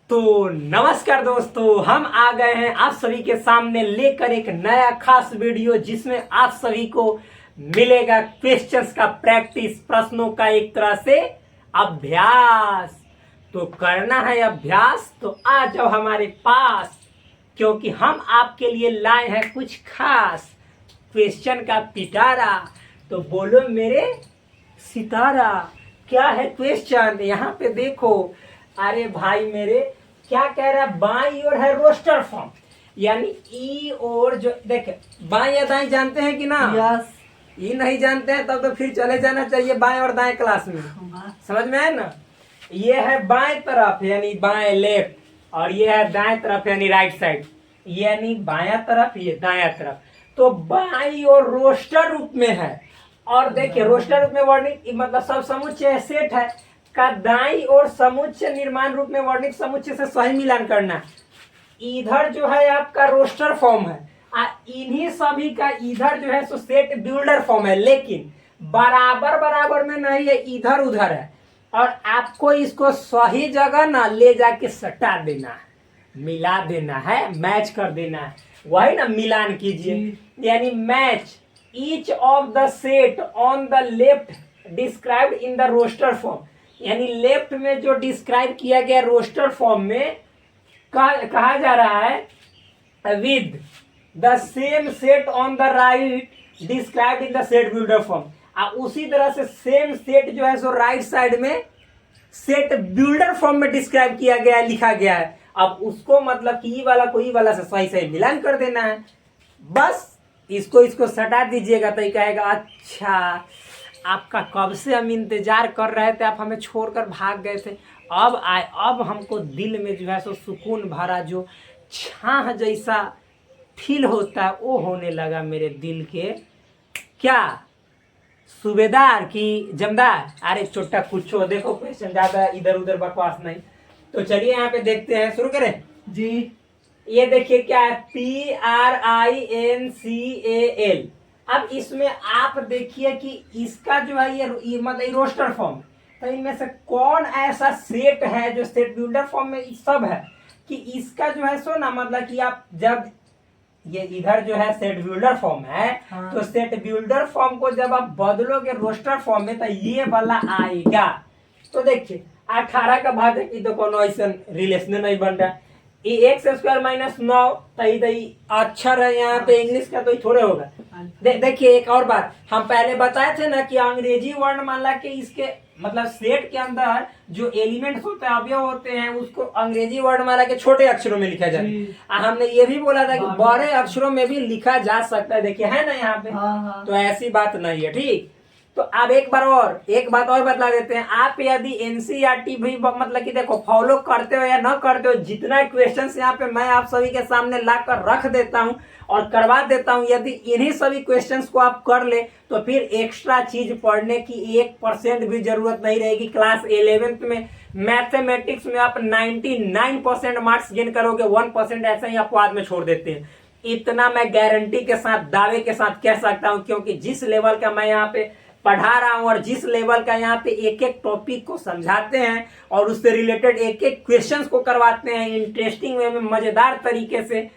तो नमस्कार दोस्तों, हम आ गए हैं आप सभी के सामने लेकर एक नया खास वीडियो जिसमें आप सभी को मिलेगा क्वेश्चंस का प्रैक्टिस, प्रश्नों का एक तरह से अभ्यास। तो करना है अभ्यास तो आ जाओ हमारे पास, क्योंकि हम आपके लिए लाए हैं कुछ खास क्वेश्चन का पिटारा। तो बोलो मेरे सितारा, क्या है क्वेश्चन? यहाँ पे देखो। अरे भाई मेरे, क्या कह रहा है? बाईं ओर है रोस्टर फॉर्म, यानी ई और जो देखे बाएं या दाएं जानते हैं कि ना? यस। ई नहीं जानते हैं तब तो फिर चले जाना चाहिए बाएं और दाएं क्लास में। समझ में है ना? ये है बाएं तरफ यानी बाएं लेफ्ट, और ये है दाएं तरफ यानी राइट साइड, यानी बायां तरफ ये दायां तरफ। तो बाईं और रोस्टर रूप में है, और देखिए रोस्टर रूप में वर्णित मतलब सब समुच्चय सेट है का दाईं और समुच्चय निर्माण रूप में वर्णित समुच्चय से सही मिलान करना। इधर जो है आपका रोस्टर फॉर्म है, इन्हीं सभी का इधर जो है सो सेट बिल्डर फॉर्म है, लेकिन बराबर बराबर में नहीं है, इधर उधर है। और आपको इसको सही जगह ना ले जाके सटा देना है, मिला देना है, मैच कर देना है। वही ना मिलान कीजिए, यानी match each of the set on the left described in the roster form, यानी लेफ्ट में जो डिस्क्राइब किया गया रोस्टर फॉर्म में कहा जा रहा है with the same set on the right described in the set builder form. उसी तरह से सेम सेट जो है सो राइट साइड में सेट बिल्डर फॉर्म में डिस्क्राइब किया गया है, लिखा गया है। अब उसको मतलब कि ई वाला को ई वाला से सही सही मिलान कर देना है। बस इसको सटा दीजिएगा तो ये कहेगा अच्छा आपका कब से हम इंतजार कर रहे थे, आप हमें छोड़कर भाग गए थे, अब आए। अब हमको दिल में जो है सो सुकून भरा जो छाह जैसा फील होता है वो होने लगा मेरे दिल के। क्या सूबेदार की जमदार? अरे छोटा कुछ हो, देखो क्वेश्चन ज्यादा इधर उधर बकवास नहीं। तो चलिए यहाँ पे देखते हैं, शुरू करें जी। ये देखिए क्या है, PRINCAL। अब इसमें आप देखिए कि इसका जो है ये मतलब रोस्टर फॉर्म, तो इनमें से कौन ऐसा सेट है जो सेट बिल्डर फॉर्म में सब है कि इसका जो है सो ना मतलब कि आप जब ये इधर जो है सेट बिल्डर फॉर्म है, हाँ। तो सेट बिल्डर फॉर्म को जब आप बदलोगे रोस्टर फॉर्म में तो ये वाला आएगा। तो देखिए 18 का भाग है कि तो कोनो ऐसा रिलेशन नहीं बन रहा। ये x² - 9 तई अक्षर है यहाँ पे इंग्लिश का, तो ये थोड़े होगा। देखिए एक और बात, हम पहले बताए थे ना कि अंग्रेजी वर्णमाला के इसके मतलब सेट के अंदर जो एलिमेंट्स होते हैं, अवयव होते हैं, उसको अंग्रेजी वर्णमाला के छोटे अक्षरों में लिखा जाए। हमने ये भी बोला था कि बड़े अक्षरों में भी लिखा जा सकता है, देखिए है ना यहाँ पे। तो ऐसी बात नहीं है, ठीक। तो अब एक बात और बता देते हैं। आप यदि एनसीईआरटी भी मतलब कि देखो फॉलो करते हो या न करते हो, जितना क्वेश्चंस यहाँ पे मैं आप सभी के सामने लाकर रख देता हूँ और करवा देता हूँ, यदि इन्हीं सभी क्वेश्चंस को आप कर ले तो फिर एक्स्ट्रा चीज पढ़ने की 1% भी जरूरत नहीं रहेगी। क्लास 11th में मैथमेटिक्स में आप 99% मार्क्स गेन करोगे, 1% ऐसा ही अपवाद में छोड़ देते हैं। इतना मैं गारंटी के साथ, दावे के साथ कह सकता हूँ, क्योंकि जिस लेवल का मैं यहाँ पे पढ़ा रहा हूँ और जिस लेवल का यहाँ पे एक एक टॉपिक को समझाते हैं और उससे रिलेटेड एक एक क्वेश्चंस को करवाते हैं इंटरेस्टिंग वे में, मजेदार तरीके से,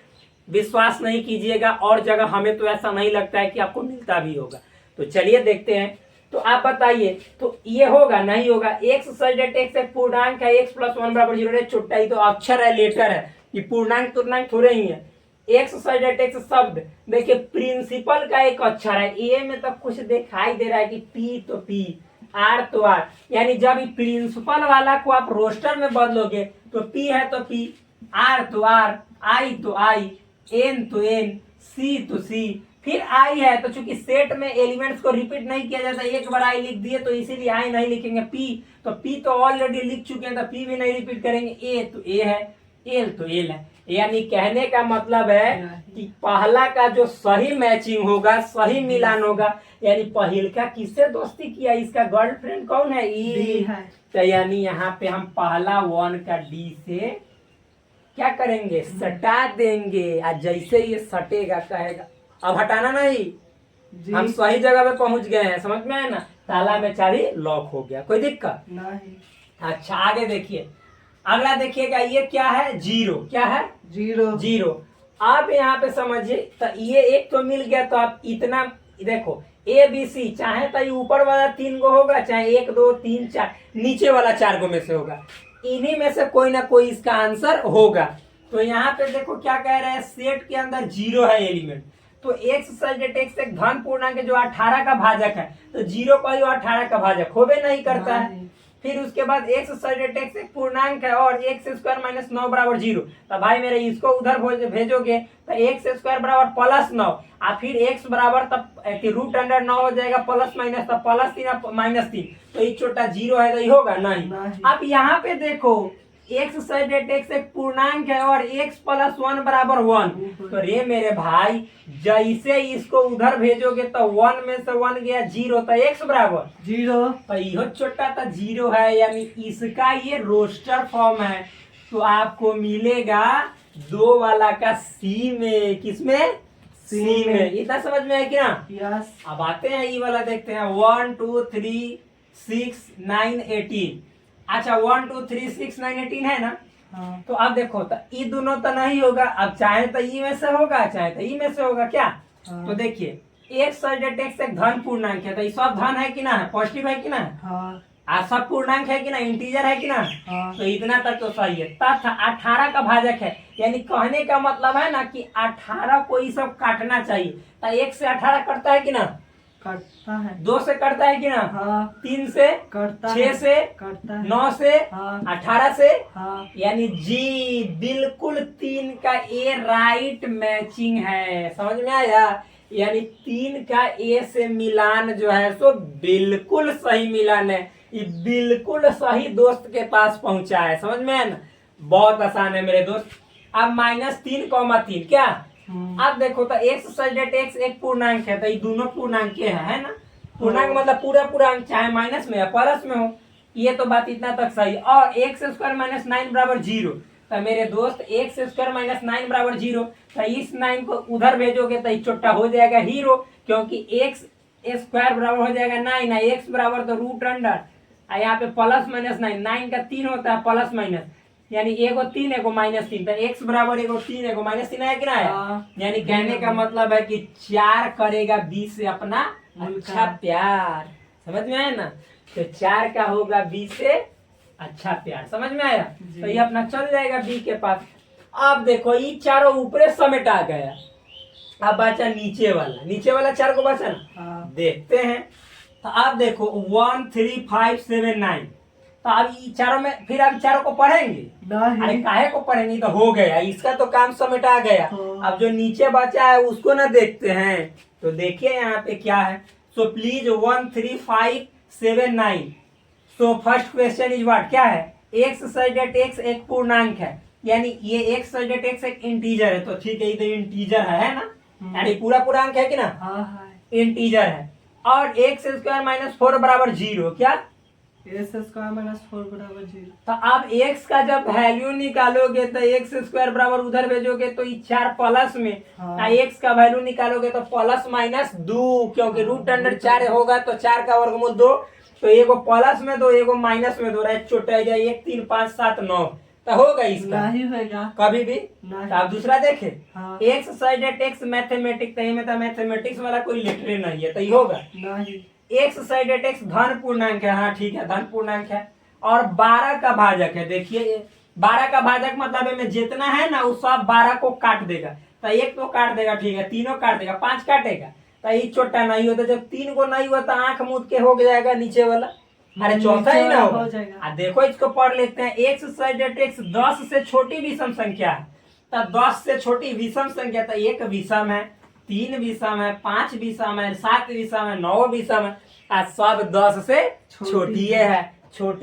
विश्वास नहीं कीजिएगा और जगह हमें तो ऐसा नहीं लगता है कि आपको मिलता भी होगा। तो चलिए देखते हैं। तो आप बताइए, तो ये होगा नहीं होगा? x सब्जेक्ट x एक पूर्णांक है, x + 1 = 0 है, छोटा ही तो अक्षर है, लेटर है, ये पूर्णांक थोड़े ही है। एक्स सब्जेक्ट एक्स शब्द, देखिए प्रिंसिपल का एक अक्षर है, ए में तो कुछ दिखाई दे रहा है कि पी तो पी, आर तो आर, यानी जब प्रिंसिपल वाला को आप रोस्टर में बदलोगे तो पी है तो पी, आर तो आर, आई तो आई, एन तो एन, सी तो सी, फिर आई है। तो चूंकि सेट में एलिमेंट्स को रिपीट नहीं किया जाता, एक बार आई लिख दिए तो इसीलिए आई नहीं लिखेंगे। पी तो ऑलरेडी लिख चुके हैं तो पी भी नहीं रिपीट करेंगे। ए तो ए है, एल तो एल है। यानी कहने का मतलब है कि पहला का जो सही मैचिंग होगा, सही मिलान होगा, यानी पहिलका किससे दोस्ती किया, इसका गर्लफ्रेंड कौन है? ई है। तो यानी यहाँ पे हम पहला 1 का डी से क्या करेंगे? सटा देंगे। और जैसे ये सटेगा कहेगा अब हटाना नहीं, हम सही जगह पे पहुंच गए हैं, समझ में आया ना? ताला में चाबी लॉक हो गया, कोई दिक्कत नहीं। अच्छा आगे देखिए। अगला देखिएगा, ये क्या है, जीरो, क्या है, जीरो। जीरो। आप यहाँ पे समझिए, तो ये एक तो मिल गया, तो आप इतना देखो, ए बी सी, चाहे तो ये ऊपर वाला 3 गो होगा, चाहे 1 2 3 4 नीचे वाला 4 गो में से होगा, इन्हीं में से कोई ना कोई इसका आंसर होगा। तो यहाँ पे देखो क्या कह रहे हैं, सेट के अंदर जीरो है एलिमेंट, तो एक्स सजेट एक्स एक धन पूर्णांक जो 18 का भाजक है, तो जीरो का ही 18 का भाजक होबे नहीं करता है। फिर उसके बाद एक्स सजेट एक्स एक पूर्णांक है और एक्स स्क्वायर माइनस 9 बराबर जीरो, तो भाई मेरे इसको उधर भेजोगे तो एक्स स्क्वायर बराबर प्लस 9, और फिर एक्स बराबर तब रूट अंडर 9 हो जाएगा, प्लस माइनस, तब प्लस 3 माइनस 3, तो ये छोटा जीरो है, तो ये होगा नहीं। अब यहाँ पे देखो, एक्स सजेट एक्स एक पूर्णांक है और एक्स प्लस 1 बराबर 1, तो रे मेरे भाई जैसे इसको उधर भेजोगे तो 1 में से 1 गया जीरो, तो एक्स बराबर जीरो, तो यह छोटा तो जीरो है, यानी इसका ये रोस्टर फॉर्म है। तो आपको मिलेगा 2 वाला का सी में, किसमें, सी में। इतना समझ में है कि ना? यस। अब आते हैं ये वाला, देखते हैं 1 2 3 6 9 18। अच्छा 1 2 3 6 9 18 है ना? हाँ। तो अब देखो, तो ये दोनों तो नहीं होगा, अब चाहे तो ई में से होगा, चाहे तो ई में से होगा, क्या? हाँ। तो देखिए, एक्स सजेट एक्स एक धन पूर्णांक है, तो ये सब धन है कि ना, है पॉजिटिव है कि ना? हाँ। सब पूर्णांक है कि ना, इंटीजर है कि ना? हाँ। तो इतना तक तो सही है। तथा 18 का भाजक है, यानी कहने का मतलब है ना कि 18 को ये सब काटना चाहिए, तो 1 से 18 कटता है कि ना? कटता है। 2 से कटता है कि ना? हाँ। 3 से कटता 6 है। से कटता है। 9 से हाँ। 18 से, हाँ। यानी जी बिल्कुल 3 का ए राइट मैचिंग है, समझ में आया? यानी 3 का ए से मिलान जो है सो बिल्कुल सही मिलान है, ये बिल्कुल सही दोस्त के पास पहुंचा है, समझ में है ना? बहुत आसान है मेरे दोस्त। अब -3, क्या? अब देखो, तो एक्स सजेट एक्स एक पूर्णांक है, तो ये दोनों पूर्णांक के है ना? पूर्णांक मतलब पूरा अंक, चाहे माइनस में या प्लस में हो, ये तो बात इतना तक सही। और एक्स स्क्वायर माइनस 9 बराबर जीरो, तो मेरे दोस्त एक्स स्क्वायर माइनस 9 बराबर जीरो, तो इस 9 को उधर भेजोगे तो ये छोटा हो जाएगा हीरो, क्योंकि एक्स स्क्वायर बराबर हो जाएगा 9, एक्स बराबर तो रूट अंडर, यहाँ पे प्लस माइनस 9 का 3 होता है प्लस माइनस, यानी एगो 3 एगो -3, तो एक्स बराबर एगो 3 एगो -3 है कि ना? यानी कहने का मतलब है कि 4 करेगा 20 से अपना अच्छा प्यार, समझ में आया ना? तो 4 का होगा 20 से अच्छा प्यार, समझ में आया? तो ये अपना चल जाएगा बी के पास। अब देखो, ये चारों ऊपरे समेट आ गया, अब बचा नीचे वाला 4 को बचा ना? देखते हैं। तो अब देखो 1 3 5 7 9, तो अब ये चारों में फिर अब चारों को पढ़ेंगे? अरे काहे को पढ़ेंगे, तो हो गया, इसका तो काम समेटा गया। अब जो नीचे बचा है उसको ना देखते हैं, तो देखिए यहाँ पे क्या है। So please 1 3 5 7 9, so first question is what, क्या है? एक्स सजेट एक्स एक पूर्णांक है, यानी ये एक्स सजेट एक्स एक इंटीजर है, तो ठीक है, ये तो इंटीजर है ना? यानी पूरा अंक है कि ना? इंटीजर है। और एक्स स्क्वायर माइनस 4 बराबर जीरो, क्या? एक्स स्क्वायर माइनस 4 बराबर जीरो। तो अब एक्स का जब वैल्यू निकालोगे तो एक्स स्क्वायर बराबर उधर भेजोगे तो ये 4 प्लस में, एक्स का वैल्यू निकालोगे तो प्लस माइनस 2, क्योंकि रूट अंडर 4 होगा तो 4 का वर्गमूल 2, तो एगो प्लस में 2 एगो माइनस में 2, छोटा है 1 3 5 7 9, तो होगा इसका? नहीं होगा कभी भी। नहीं। तो आप दूसरा देखे, एक्स सजेट एक्स मैथमेटिक्स, तो में तो मैथमेटिक्स वाला कोई लेटर नहीं है, तो ये होगा नहीं। एक्स सजेट एक्स धन पूर्णांक है, हाँ ठीक है, धन पूर्णांक है, और 12 का भाजक है। देखिए 12 का भाजक मतलब में जितना है ना वो सब 12 को काट देगा, तो 1 तो काट देगा, ठीक है, 3 काट देगा, 5 काटेगा, तो ये छोटा नहीं होता। जब 3 को नहीं हुआ तो आंख मूद के हो जाएगा नीचे वाला, अरे चौथा ही ना हो जाएगा। देखो इसको पढ़ लेते हैं, एक्स सजेट एक्स 10 से छोटी विषम संख्या है, तो 10 से छोटी विषम संख्या, तो 1 विषम है, 3 विषम है, 5 विषम है, 7 विषम है, 9 विषम है, आज सब 10 से छोटी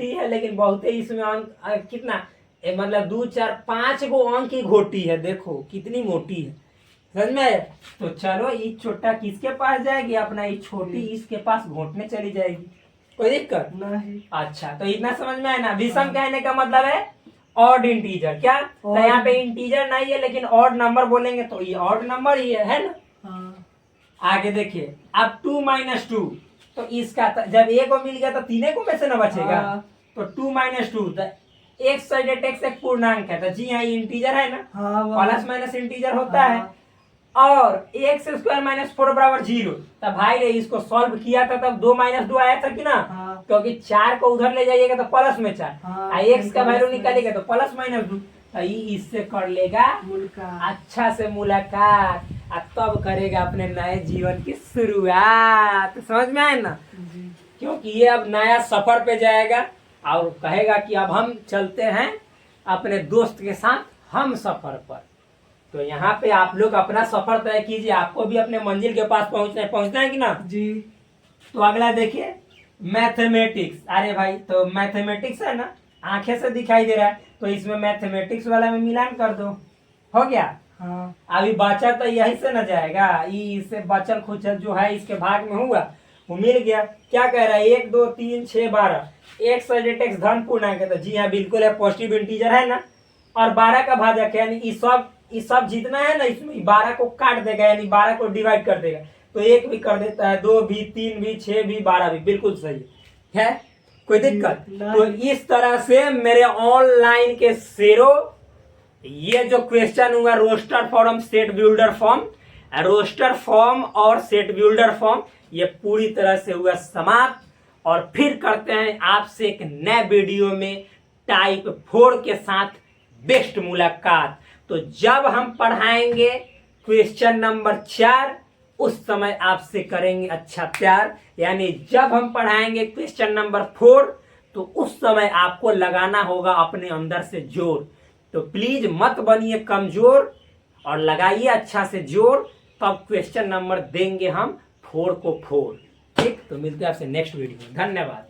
है, लेकिन बहुत ही इसमें अंक कितना मतलब 2 4 5 गो अंक की घोटी है, देखो कितनी मोटी है, समझ में? तो चलो ये छोटा किसके पास जाएगी, अपना ये छोटी इसके पास घोटने चली जाएगी, कोई दिक्कत नहीं। अच्छा, तो इतना समझ में आया ना? विषम कहने का मतलब है ऑड इंटीजर, क्या? तो यहाँ पे इंटीजर नहीं है लेकिन ऑड नंबर बोलेंगे तो ये ऑड नंबर ही है ना? आगे देखिए, अब 2 - 2, तो इसका जब ए को मिल गया तो 3 को में से ना बचेगा, तो 2 - 2, एक्स साइडेड एक्स एक पूर्णांक है, तो जी हाँ इंटीजर है ना, हाँ प्लस माइनस इंटीजर होता है। और एक्स स्क्वायर माइनस 4 बराबर 0, तब भाई रे इसको सॉल्व किया था तब 2 - 2 आया था कि ना, हाँ। क्योंकि 4 को उधर ले जाइएगा तो प्लस में 4, हाँ, एक्स का वैल्यू प्लस में। निकालेगा तो प्लस माइनस 2, तो ये इससे कर लेगा मुल्का। अच्छा से मुलाकात, और तब करेगा अपने नए जीवन की शुरुआत। समझ में आए ना, जी। क्योंकि ये अब नया सफर पे जाएगा और कहेगा कि अब हम चलते हैं अपने दोस्त के साथ हम सफर पर। तो यहाँ पे आप लोग अपना सफर तय कीजिए, आपको भी अपने मंजिल के पास पहुंचना है कि ना। जी। तो अगला देखिए मैथमेटिक्स। अरे भाई तो मैथमेटिक्स है ना, आंखें से दिखाई दे रहा है, तो इसमें मैथमेटिक्स वाला में मिलान कर दो, हो गया। हाँ। अभी बचा तो यही से न जाएगा, इससे बचल खुचल जो है इसके भाग में हुआ वो मिल गया। क्या कह रहा है, 1 2 3 6 12, एक्स साइडेड एक्स धन पूर्णांक है, तो जी हाँ बिल्कुल है, पॉजिटिव इंटीजर है ना। और 12 का भाजक है, यानी ये सब जितना है ना इसमें 12 को काट देगा, यानी 12 को डिवाइड कर देगा, तो 1 भी कर देता है, 2 भी, 3 भी, 6 भी, 12 भी, बिल्कुल सही है। कोई दिक्कत? तो इस तरह से मेरे ऑनलाइन के शेरों ये जो क्वेश्चन हुआ roster form set builder form, roster form और सेट बिल्डर फॉर्म, ये पूरी तरह से हुआ समाप्त। और फिर करते हैं आपसे एक नए वीडियो में टाइप 4 के साथ बेस्ट मुलाकात। तो जब हम पढ़ाएंगे क्वेश्चन नंबर 4 उस समय आपसे करेंगे अच्छा प्यार, यानी जब हम पढ़ाएंगे क्वेश्चन नंबर 4 तो उस समय आपको लगाना होगा अपने अंदर से जोर। तो प्लीज मत बनिए कमजोर और लगाइए अच्छा से जोर, तब क्वेश्चन नंबर देंगे हम 4 को 4। ठीक, तो मिलते हैं आपसे नेक्स्ट वीडियो में। धन्यवाद।